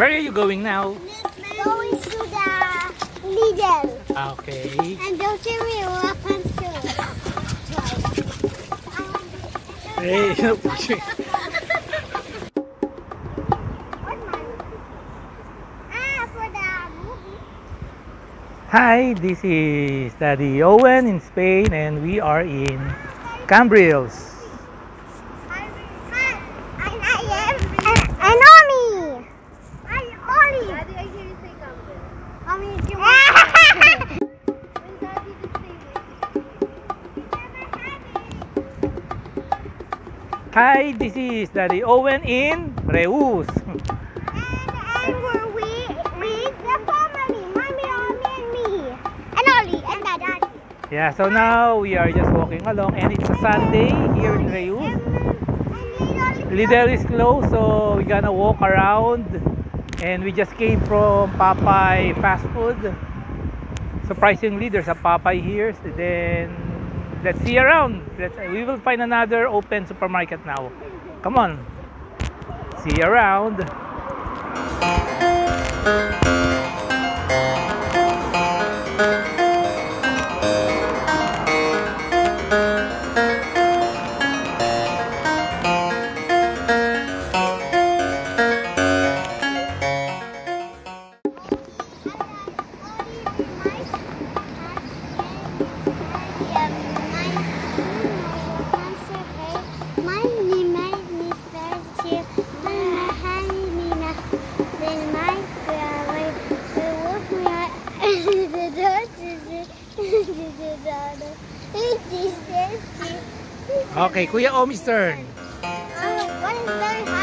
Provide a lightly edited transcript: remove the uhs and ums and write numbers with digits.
Where are you going now? Going to the Lidl. Okay. And don't you me open soon. Hey, no pushing. For the movie. Hi, this is Daddy Owen in Spain, and we are in Cambrils. And Omi. I'm Oli. Daddy, I hear you say Cambrils. Omi, you Hi, this is Daddy Owen in Reus. And we're with the family. Mommy, Omi, and me. And Oli, and Daddy. Yeah, so now we are just walking along, and it's a Sunday here in Reus. Lidl is closed, so we're gonna walk around, and we just came from Popeye fast food. Surprisingly, there's a Popeye here. So then let's see around. We will find another open supermarket now. Come on, see you around. Okay, Kuya Omi's turn. What is very high?